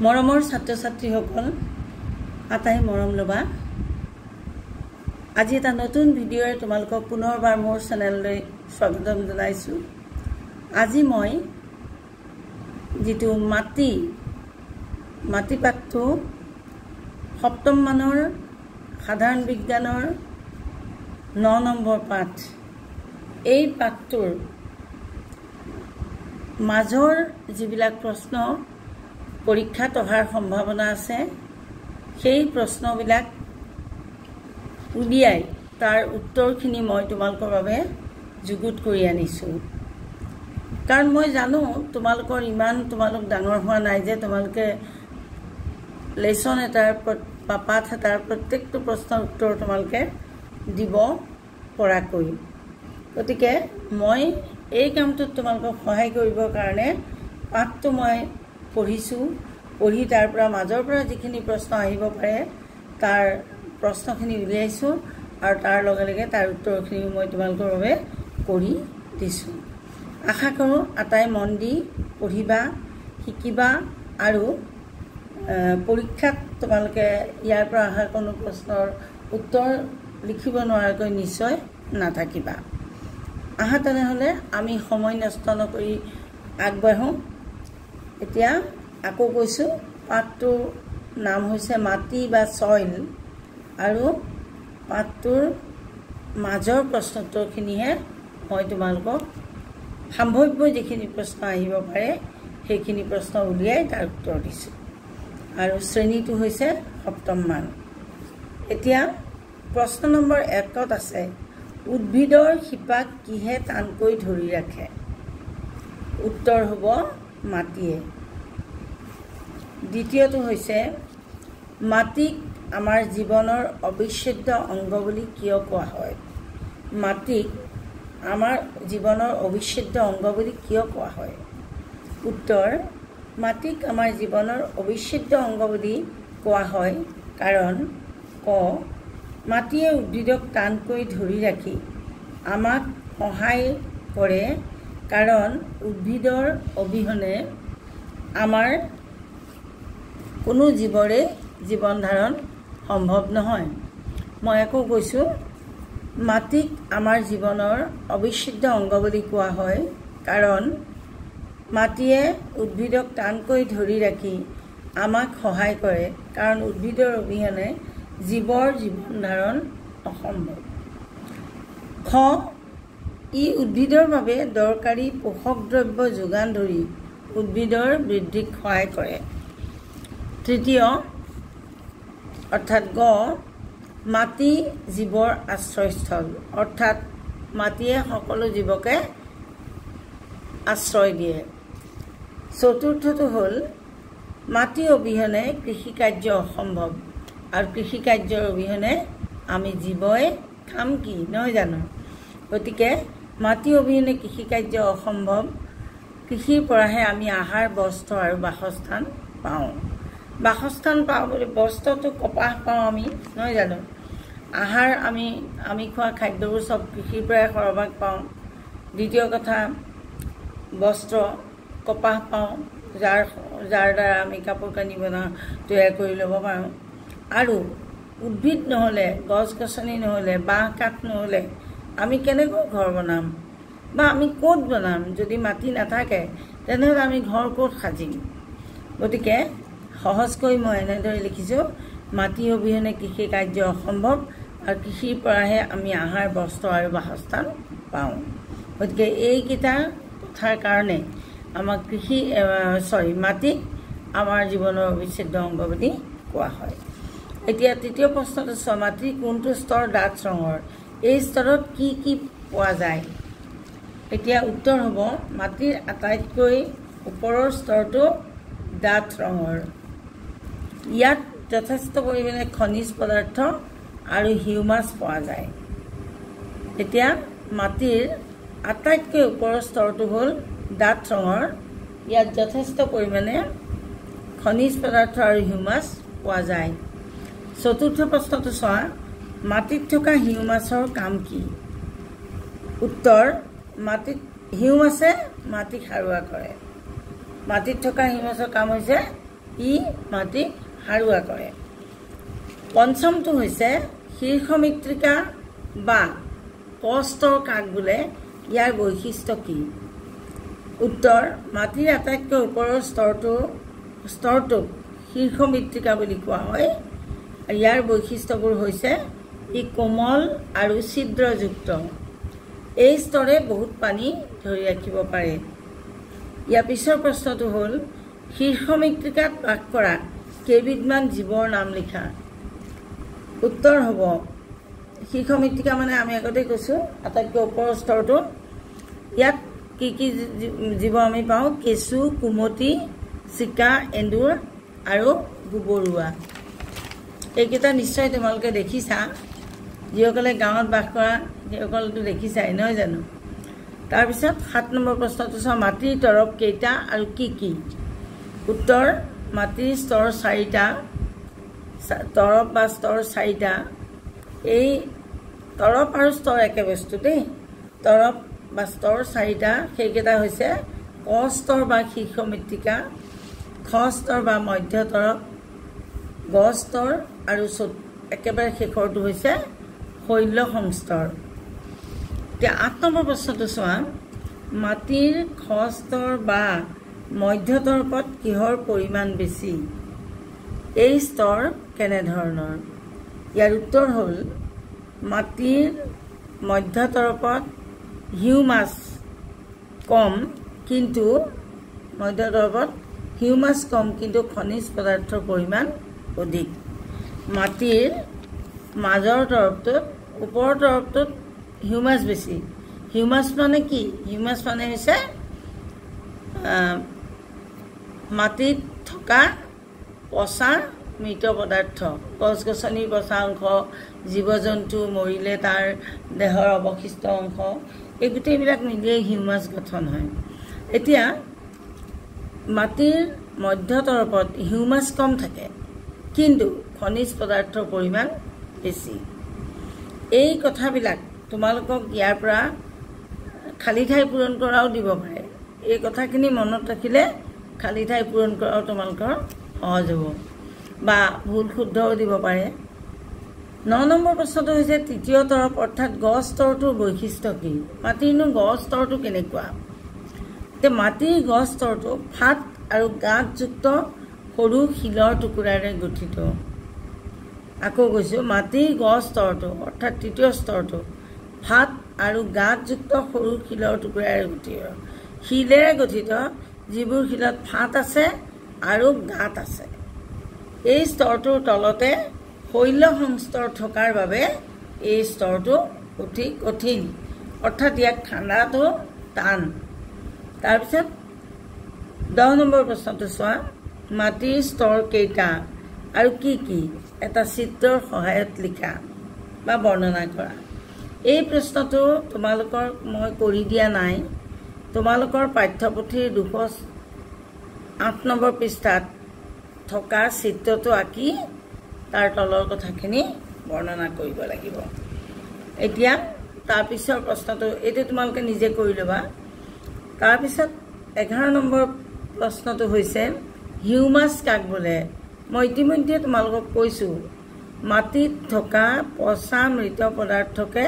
মৰমৰ ছাত্ৰ ছাত্ৰীসকল আটাই মৰম লবা আজি এটা নতুন ভিডিঅ'ৰে তোমালোকক পুনৰবাৰ মোৰ চেনেললৈ স্বাগতম জনাইছো। আজি মই যেটো মাটি পাঠটো সপ্তম মানৰ সাধাৰণ বিজ্ঞানৰ 9 নম্বৰ পাঠ এই পাঠটোৰ মাজৰ যিবিলাক প্ৰশ্ন পৰীক্ষাত অহাৰ সম্ভাৱনা আছে সেই প্ৰশ্নবিলাক উলিয়াই তাৰ উত্তৰখিনি মই তোমালোকৰ বাবে যুগুত কৰি আনিছো। কাৰণ মই জানো তোমালোকৰ তোমালোক ডাঙৰ হোৱা নাই যে তোমালোকে লেসন এটাৰ বা পাঠ এটাৰ প্ৰত্যেকটো প্ৰশ্নৰ উত্তৰ তোমালোকে দিব পৰাকৈ। গতিকে মই এই কামটোত তোমালোকক সহায় কৰিবৰ কাৰণে পাঠটো মই পঢ়ি তাৰ পৰা মাজৰ পৰা যিখিনি প্ৰশ্ন আহিব পাৰে তাৰ প্ৰশ্নখিনি উলিয়াইছো আৰু তাৰ লগে লগে তাৰ উত্তৰখিনি মই তোমালোকৰ বাবে কৰি দিছো। আশা কৰোঁ আটাই মন দি পঢ়িবা শিকিবা আৰু পৰীক্ষাত তোমালোকে ইয়াৰ পৰা অহা কোনো প্ৰশ্নৰ উত্তৰ লিখিব নোৱাৰাকৈ নিশ্চয় নাথাকিবা। আহা তেনেহ'লে আমি সময় নষ্ট নকৰি আগবাঢ়ো। এতিয়া আকৌ কৈছো পাঠটোৰ নাম হৈছে মাটি বা সইল আৰু পাঠটোৰ মাজৰ প্ৰশ্নোত্তৰখিনিহে মই তোমালোকক সম্ভাৱ্য যিখিনি প্ৰশ্ন আহিব পাৰে সেইখিনি প্ৰশ্ন উলিয়াই তাৰ উত্তৰ দিছো আৰু শ্ৰেণীটো হৈছে সপ্তম মান। এতিয়া প্ৰশ্ন নম্বৰ 1ত আছে উদ্ভিদৰ শিপাক কিহে টানকৈ ধৰি ৰাখে? উত্তৰ হ'ব মাটিয়ে। দ্বিতীয়টো হৈছে মাটিক আমাৰ জীৱনৰ অবিচ্ছেদ্য অংগ বুলি কিয় কোৱা হয়? মাটিক আমাৰ জীৱনৰ অবিচ্ছেদ্য অংগ বুলি কিয় কোৱা হয়? উত্তৰ মাটিক আমাৰ জীৱনৰ অবিচ্ছেদ্য অংগ বুলি কোৱা হয় কাৰণ মাটিয়ে উদ্ভিদক টানকৈ ধৰি ৰাখি আমাক সহায় কৰে কাৰণ উদ্ভিদৰ অবিহনে আমাৰ কোনো জীৱৰে জীৱন ধাৰণ সম্ভৱ নহয়। মই আকৌ কৈছো মাটিক আমাৰ জীৱনৰ অবিচ্ছেদ্য অংগ বুলি কোৱা হয় কাৰণ মাটিয়ে উদ্ভিদক টানকৈ ধৰি ৰাখি আমাক সহায় কৰে কাৰণ উদ্ভিদৰ অবিহনে জীৱৰ জীৱন ধাৰণ অসম্ভৱ। ই উদ্ভিদৰ বাবে দৰকাৰী পোষক দ্ৰব্য যোগান ধৰি উদ্ভিদৰ বৃদ্ধিক সহায় কৰে। তৃতীয় অৰ্থাৎ মাটি জীৱৰ আশ্ৰয়স্থল অৰ্থাৎ মাটিয়ে সকলো জীৱকে আশ্ৰয় দিয়ে। চতুৰ্থটো হ'ল মাটি অবিহনে কৃষি কাৰ্য অসম্ভৱ আৰু কৃষি কাৰ্যৰ অবিহনে আমি জীৱই খাম কি নহয় জানো? গতিকে মাটি অবিহনে কৃষি কাৰ্য অসম্ভৱ। কৃষিৰ পৰাহে আমি আহাৰ বস্ত্ৰ আৰু বাসস্থান পাওঁ। বাসস্থান পাওঁ বুলি বস্ত্ৰটো কপাহ পাওঁ আমি নহয় জানো? আহাৰ আমি খোৱা খাদ্যবোৰ চব কৃষিৰ পৰাই সৰহভাগ পাওঁ। দ্বিতীয় কথা বস্ত্ৰ কপাহ পাওঁ যাৰ দ্বাৰা আমি কাপোৰ কানি তৈয়াৰ কৰি ল'ব পাৰোঁ। আৰু উদ্ভিদ নহ'লে গছ গছনি নহ'লে বাঁহ কাঠ নহ'লে আমি কেনেকৈ ঘৰ বনাম বা আমি ক'ত বনাম? যদি মাটি নাথাকে তেনেহ'লে আমি ঘৰ ক'ত সাজিম? গতিকে সহজকৈ মই এনেদৰে লিখিছোঁ মাটি অবিহনে কৃষি কাৰ্য অসম্ভৱ আৰু কৃষিৰ পৰাহে আমি আহাৰ বস্ত্ৰ আৰু বাসস্থান পাওঁ। গতিকে এইকেইটা কথাৰ কাৰণে আমাক মাটিক আমাৰ জীৱনৰ অবিচ্ছেদ্য অংগ বুলি কোৱা হয়। এতিয়া তৃতীয় প্ৰশ্নটো মাটিৰ কোনটো স্তৰ ডাঠ ৰঙৰ? এই স্তৰত কি কি পোৱা যায়? এতিয়া উত্তৰ হ'ব মাটিৰ আটাইতকৈ ওপৰৰ স্তৰটো ডাঠ ৰঙৰ। ইয়াত যথেষ্ট পৰিমাণে খনিজ পদাৰ্থ আৰু হিউমাছ পোৱা যায়। এতিয়া মাটিৰ আটাইতকৈ ওপৰৰ স্তৰটো হ'ল ডাঠ ৰঙৰ। ইয়াত যথেষ্ট পৰিমাণে খনিজ পদাৰ্থ আৰু হিউমাছ পোৱা যায়। চতুৰ্থ প্ৰশ্নটো চোৱা মাটিত থকা হিউমাছৰ কাম কি? উত্তৰ হিউমাছে মাটিক সাৰুৱা কৰে। মাটিত থকা হিউমাছৰ কাম হৈছে ই মাটিক সাৰুৱা কৰে। পঞ্চমটো হৈছে শীৰ্ষ মৃত্তিকা বা কষ্টৰ কাক বোলে, ইয়াৰ বৈশিষ্ট্য কি? উত্তৰ, মাটিৰ আটাইতকৈ ওপৰৰ স্তৰটোক শীৰ্ষ মৃত্তিকা বুলি কোৱা হয়। ইয়াৰ বৈশিষ্ট্যবোৰ হৈছে ই কোমল আৰু ছিদ্ৰযুক্ত। এই স্তৰে বহুত পানী ধৰি ৰাখিব পাৰে। ইয়াৰ পিছৰ প্ৰশ্নটো হ'ল শীৰ্ষ মৃত্তিকাত বাস কৰা কেইবিধমান জীৱৰ নাম লিখা। উত্তৰ হ'ব শীৰ্ষ মৃত্তিকা মানে আমি আগতে কৈছোঁ আটাইতকৈ ওপৰৰ স্তৰটো। ইয়াত কি কি জীৱ আমি পাওঁ? কেঁচু, কুমতি, চিকা, এন্দুৰ আৰু গোবৰুৱা। এইকেইটা নিশ্চয় তোমালোকে দেখিছা। যিসকলে গাঁৱত বাস কৰা সেইসকলেতো দেখিছাই, নহয় জানো? তাৰপিছত 7 নম্বৰ প্ৰশ্নটো চাওঁ, মাটিৰ তৰপ কেইটা আৰু কি কি? উত্তৰ, মাটিৰ স্তৰ 4টা, তৰপ বা স্তৰ 4টা। এই তৰপ আৰু স্তৰ একে বস্তু দেই। তৰপ বা স্তৰ 4টা, সেইকেইটা হৈছে ক স্তৰ বা শীৰ্ষ মৃত্তিকা, খ স্তৰ বা মধ্য তৰপ, গ স্তৰ আৰু একেবাৰে শেষৰটো হৈছে শৈল সংস্তৰ। এতিয়া 8 নম্বৰ প্ৰশ্নটো চোৱা, মাটিৰ খ স্তৰ বা মধ্য তৰপত কিহৰ পৰিমাণ বেছি? এই স্তৰ কেনেধৰণৰ? ইয়াৰ উত্তৰ হ'ল মাটিৰ মধ্য তৰপত হিউমাছ কম, কিন্তু খনিজ পদাৰ্থৰ পৰিমাণ অধিক। মাটিৰ মাজৰ তৰপটোত, ওপৰৰ তৰপটোত হিউমাছ বেছি। হিউমাছ মানে কি? হিউমাছ মানে হৈছে মাটিত থকা পচা মৃত পদাৰ্থ, গছ গছনিৰ পচা অংশ, জীৱ জন্তু মৰিলে তাৰ দেহৰ অৱশিষ্ট অংশ, এই গোটেইবিলাক মিলিয়ে হিউমাছ গঠন হয়। এতিয়া মাটিৰ মধ্য তৰপত হিউমাছ কম থাকে, কিন্তু খনিজ পদাৰ্থৰ পৰিমাণ বেছি। এই কথাবিলাক তোমালোকক ইয়াৰ পৰা খালী ঠাই পূৰণ কৰাও দিব পাৰে। এই কথাখিনি মনত ৰাখিলে খালী ঠাই পূৰণ কৰাও তোমালোকৰ সহজ হ'ব, বা ভুল শুদ্ধও দিব পাৰে। 9 নম্বৰ প্ৰশ্নটো হৈছে তৃতীয় তৰপ অৰ্থাৎ গ স্তৰটোৰ বৈশিষ্ট্য কি? মাটিৰনো গ স্তৰটো কেনেকুৱা? এতিয়া মাটিৰ গ স্তৰটো ফাট আৰু গাঁতযুক্ত সৰু শিলৰ টুকুৰাৰে গঠিত। আকৌ কৈছোঁ, মাটিৰ গ স্তৰটো অৰ্থাৎ তৃতীয় স্তৰটো ফাট আৰু গাঁতযুক্ত সৰু শিলৰ টুকুৰাৰে গঠিত। শিলেৰে গঠিত, যিবোৰ শিলত ফাট আছে আৰু গাঁত আছে। এই স্তৰটোৰ তলতে শৈল সংস্তৰ থকাৰ বাবে এই স্তৰটো অতি কঠিন, অৰ্থাৎ ইয়াক ঠাণ্ডাটো টান। তাৰপিছত 10 নম্বৰ প্ৰশ্নটো চোৱা, মাটিৰ স্তৰ কেইটা আৰু কি কি? এটা চিত্ৰৰ সহায়ত লিখা বা বৰ্ণনা কৰা। এই প্ৰশ্নটো তোমালোকৰ মই কৰি দিয়া নাই। তোমালোকৰ পাঠ্যপুথিৰ 208 নম্বৰ পৃষ্ঠাত থকা চিত্ৰটো আঁকি তাৰ তলৰ কথাখিনি বৰ্ণনা কৰিব লাগিব। এতিয়া তাৰপিছৰ প্ৰশ্নটো এইটো তোমালোকে নিজে কৰি ল'বা। তাৰপিছত 11 নম্বৰ প্ৰশ্নটো হৈছে হিউমাছ কাক বোলে? মই ইতিমধ্যে তোমালোকক কৈছোঁ, মাটিত থকা পচা মৃত পদাৰ্থকে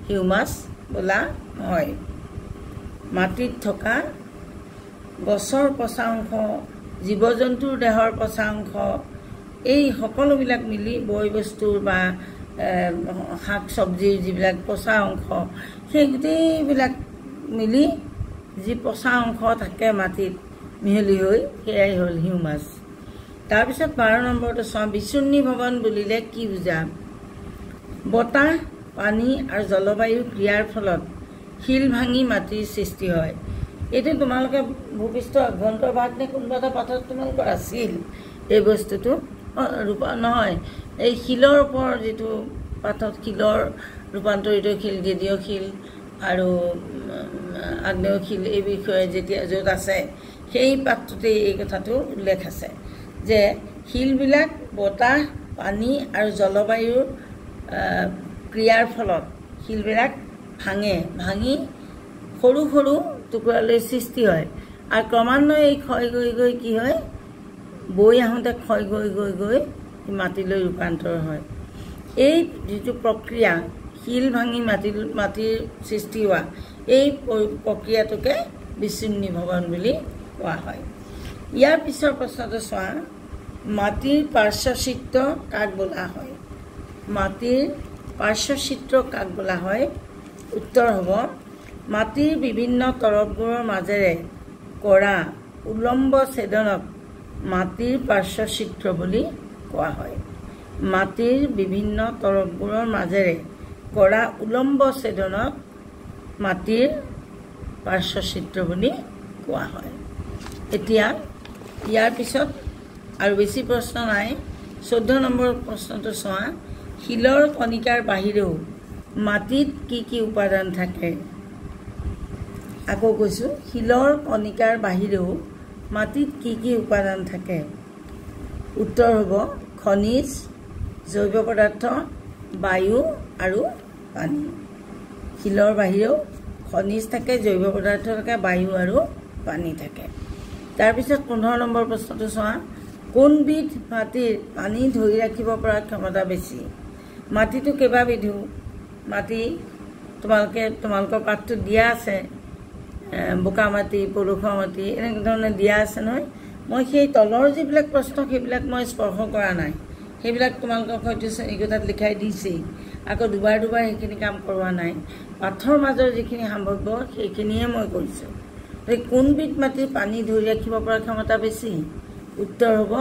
হিউমাছ বোলা হয়। মাটিত থকা গছৰ পচা অংশ, জীৱ জন্তুৰ দেহৰ পচা অংশ, এই সকলোবিলাক মিলি বয় বস্তুৰ বা শাক চব্জিৰ যিবিলাক পচা অংশ, সেই গোটেইবিলাক মিলি যি পচা অংশ থাকে মাটিত মিহলি হৈ, সেয়াই হ'ল হিউমাছ। তাৰপিছত 12 নম্বৰটো চোৱা, বিচূৰ্ণী ভৱন বুলিলে কি বুজা? বতাহ, পানী আৰু জলবায়ুৰ ক্ৰিয়াৰ ফলত শিল ভাঙি মাটিৰ সৃষ্টি হয়। এইটো তোমালোকে ভূপৃষ্ঠ অভ্যন্তৰ ভাগ নে কোনোবা এটা পাঠত তোমালোকৰ আছিল এই বস্তুটো? নহয়, এই শিলৰ ওপৰত যিটো পাঠত শিলৰ ৰূপান্তৰিত শিল, গেদীয় শিল আৰু আগ্নেয় শিল, এই বিষয়ে যেতিয়া য'ত আছে সেই পাঠটোতেই এই কথাটো উল্লেখ আছে যে শিলবিলাক বতাহ, পানী আৰু জলবায়ুৰ ক্ৰিয়াৰ ফলত শিলবিলাক ভাঙি সৰু সৰু টুকুৰালৈ সৃষ্টি হয়, আৰু ক্ৰমান্বয়ে এই ক্ষয় গৈ গৈ কি হয়, বৈ আহোঁতে ক্ষয় গৈ গৈ গৈ মাটিলৈ ৰূপান্তৰ হয়। এই যিটো প্ৰক্ৰিয়া শিল ভাঙি মাটিৰ সৃষ্টি হোৱা এই প্ৰক্ৰিয়াটোকে বিচ্ছিন্নি ভৱন বুলি কোৱা হয়। ইয়াৰ পিছৰ প্ৰশ্নটো চোৱা, মাটিৰ পাৰ্শ্বচিত্ৰ কাক বোলা হয়? মাটিৰ পাৰ্শ্বচিত্ৰ কাক বোলা হয়? উত্তৰ হ'ব, মাটিৰ বিভিন্ন তৰপবোৰৰ মাজেৰে কৰা উলম্ব ছেদনক মাটিৰ পাৰ্শ্বচিত্ৰ বুলি কোৱা হয়। মাটিৰ বিভিন্ন তৰপবোৰৰ মাজেৰে কৰা উলম্ব ছেদনক মাটিৰ পাৰ্শ্বচিত্ৰ বুলি কোৱা হয়। এতিয়া ইয়াৰ পিছত আৰু বেছি প্ৰশ্ন নাই। 14 নম্বৰ প্ৰশ্নটো চোৱা, শিলৰ কণিকাৰ বাহিৰেও মাটিত কি কি উপাদান থাকে? আকৌ কৈছোঁ, শিলৰ কণিকাৰ বাহিৰেও মাটিত কি কি উপাদান থাকে? উত্তৰ হ'ব খনিজ, জৈৱ পদাৰ্থ, বায়ু আৰু পানী। শিলৰ বাহিৰেও খনিজ থাকে, জৈৱ পদাৰ্থ থাকে, বায়ু আৰু পানী থাকে। তাৰপিছত 15 নম্বৰ প্ৰশ্নটো চোৱা, কোনবিধ মাটিৰ পানী ধৰি ৰাখিব পৰা ক্ষমতা বেছি? মাটিটো কেইবাবিধো। মাটি তোমালোকৰ পাঠটোত দিয়া আছে, বোকা মাটি, পলসুৱা মাটি, এনেকুৱা ধৰণে দিয়া আছে নহয়। মই সেই তলৰ যিবিলাক প্ৰশ্ন সেইবিলাক মই স্পৰ্শ কৰা নাই, সেইবিলাক তোমালোকক হয়তো শ্ৰেণীকোঠাত লিখাই দিছেই। আকৌ দুবাৰ সেইখিনি কাম কৰোৱা নাই। পাঠৰ মাজৰ যিখিনি সম্ভাৱ্য সেইখিনিহে মই কৰিছোঁ। কোনবিধ মাটিৰ পানী ধৰি ৰাখিব পৰা ক্ষমতা বেছি? উত্তৰ হ'ব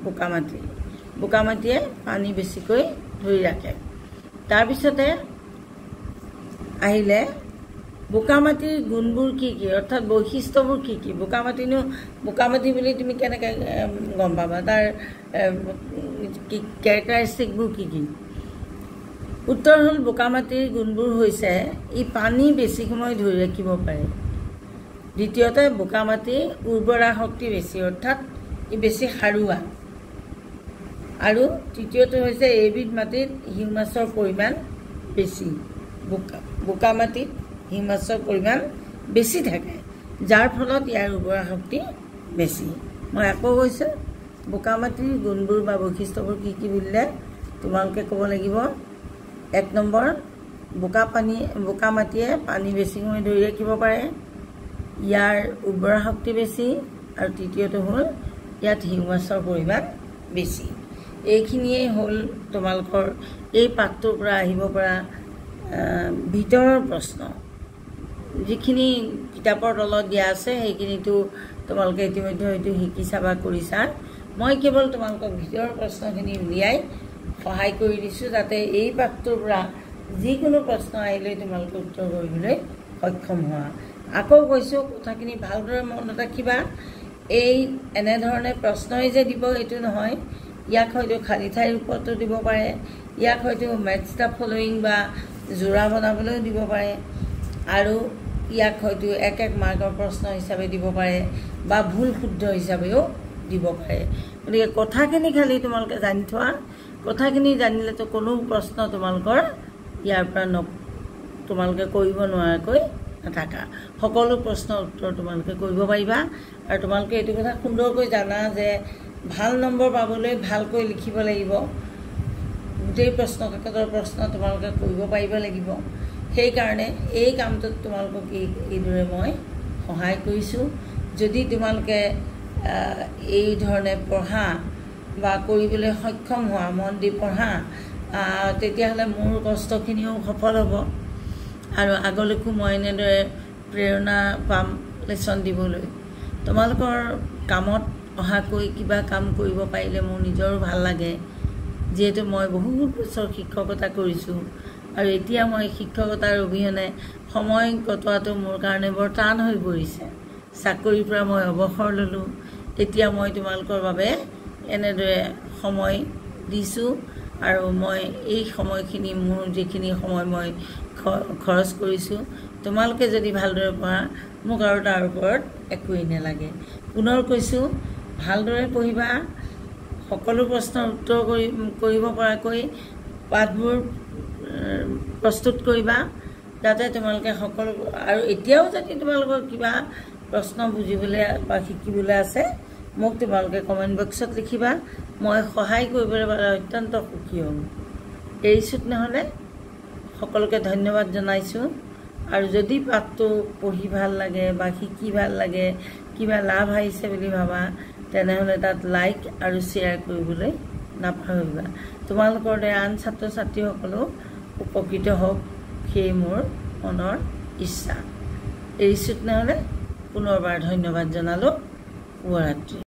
বোকা মাটি। বোকা মাটিয়ে পানী বেছিকৈ ধৰি ৰাখে। তাৰপিছতে আহিলে বোকা মাটিৰ গুণবোৰ কি কি, অৰ্থাৎ বৈশিষ্ট্যবোৰ কি কি? বোকা মাটি বুলি তুমি কেনেকৈ গম পাবা? তাৰ কেৰেক্টাৰিষ্টিকবোৰ কি কি? উত্তৰ হ'ল, বোকা মাটিৰ গুণবোৰ হৈছে ই পানী বেছি সময় ধৰি ৰাখিব পাৰে। দ্বিতীয়তে, বোকা মাটিৰ উৰ্বৰা শক্তি বেছি, অৰ্থাৎ ই বেছি সাৰুৱা। আৰু তৃতীয়টো হৈছে, এইবিধ মাটিত হিউমাছৰ পৰিমাণ বেছি। বোকা মাটিত হিউমাছৰ পৰিমাণ বেছি থাকে, যাৰ ফলত ইয়াৰ উৰ্বৰা শক্তি বেছি। মই আকৌ কৈছোঁ, বোকা মাটিৰ গুণবোৰ বা বৈশিষ্ট্যবোৰ কি কি বুলিলে তোমালোকে ক'ব লাগিব। 1 নম্বৰ, বোকা মাটিয়ে পানী বেছি সময় ধৰি ৰাখিব পাৰে, ইয়াৰ উৰ্বৰা শক্তি বেছি, আৰু তৃতীয়টো হ'ল ইয়াত হিউমাছৰ পৰিমাণ বেছি। এইখিনিয়েই হ'ল তোমালোকৰ এই পাঠটোৰ পৰা আহিব পৰা ভিতৰৰ প্ৰশ্ন। যিখিনি কিতাপৰ তলত দিয়া আছে সেইখিনিতো তোমালোকে ইতিমধ্যে হয়তো শিকিছা বা কৰিছা। মই কেৱল তোমালোকক ভিতৰৰ প্ৰশ্নখিনি উলিয়াই সহায় কৰি দিছোঁ, যাতে এই পাঠটোৰ পৰা যিকোনো প্ৰশ্ন আহিলে তোমালোকে উত্তৰ কৰিবলৈ সক্ষম হোৱা। আকৌ কৈছোঁ, কথাখিনি ভালদৰে মনত ৰাখিবা। এনেধৰণে প্ৰশ্নই যে দিব এইটো নহয়, ইয়াক হয়তো খালী ঠাইৰ ওপৰতো দিব পাৰে, ইয়াক হয়তো মেথছ দ্য ফলোয়িং বা যোৰা বনাবলৈও দিব পাৰে, আৰু ইয়াক হয়তো 1 মাৰ্কৰ প্ৰশ্ন হিচাপে দিব পাৰে বা ভুল শুদ্ধ হিচাপেও দিব পাৰে। গতিকে কথাখিনি খালি তোমালোকে জানি থোৱা। কথাখিনি জানিলেতো কোনো প্ৰশ্ন তোমালোকৰ ইয়াৰ পৰা তোমালোকে কৰিব নোৱাৰাকৈ নাথাকা। সকলো প্ৰশ্নৰ উত্তৰ তোমালোকে কৰিব পাৰিবা। আৰু তোমালোকে এইটো কথা সুন্দৰকৈ জানা যে ভাল নম্বৰ পাবলৈ ভালকৈ লিখিব লাগিব, গোটেই প্ৰশ্ন কাকতৰ প্ৰশ্ন তোমালোকে কৰিব পাৰিব লাগিব। সেইকাৰণে এই কামটোত তোমালোকক এইদৰে মই সহায় কৰিছোঁ। যদি তোমালোকে এই ধৰণে পঢ়া বা কৰিবলৈ সক্ষম হোৱা, মন দি পঢ়া, তেতিয়াহ'লে মোৰ কষ্টখিনিও সফল হ'ব, আৰু আগলৈকো মই এনেদৰে প্ৰেৰণা পাম লেচন দিবলৈ। তোমালোকৰ কামত অহাকৈ কিবা কাম কৰিব পাৰিলে মোৰ নিজৰো ভাল লাগে, যিহেতু মই বহুত বছৰ শিক্ষকতা কৰিছোঁ, আৰু এতিয়া মই শিক্ষকতাৰ অবিহনে সময় কটোৱাটো মোৰ কাৰণে বৰ টান হৈ পৰিছে। চাকৰিৰ পৰা মই অৱসৰ ল'লোঁ, এতিয়া মই তোমালোকৰ বাবে এনেদৰে সময় দিছোঁ, আৰু মই এই সময়খিনি, মোৰ যিখিনি সময় মই খৰচ কৰিছোঁ, তোমালোকে যদি ভালদৰে পঢ়া, মোক আৰু তাৰ ওপৰত একোৱেই নালাগে। পুনৰ কৈছোঁ, ভালদৰে পঢ়িবা, সকলো প্ৰশ্নৰ উত্তৰ কৰিব পৰাকৈ পাঠবোৰ প্ৰস্তুত কৰিবা, যাতে তোমালোকে সকলো, আৰু এতিয়াও যদি তোমালোকৰ কিবা প্ৰশ্ন বুজিবলৈ বা শিকিবলৈ আছে মোক তোমালোকে কমেণ্ট বক্সত লিখিবা। মই সহায় কৰিবলৈ পালে অত্যন্ত সুখী হ'ম। এৰিছোঁ নহ'লে সকলোকে ধন্যবাদ জনাইছোঁ। আৰু যদি পাঠটো পঢ়ি ভাল লাগে বা শিকি ভাল লাগে, কিবা লাভ আহিছে বুলি ভাবা, তেনেহ'লে তাত লাইক আৰু শ্বেয়াৰ কৰিবলৈ নাপাহৰিবা। তোমালোকৰ দৰে আন ছাত্ৰ ছাত্ৰীসকলেও উপকৃত হওক, সেয়ে মোৰ মনৰ ইচ্ছা। এৰিছোঁ নহ'লে পুনৰবাৰ ধন্যবাদ জনালোঁ। শুভৰাত্ৰি।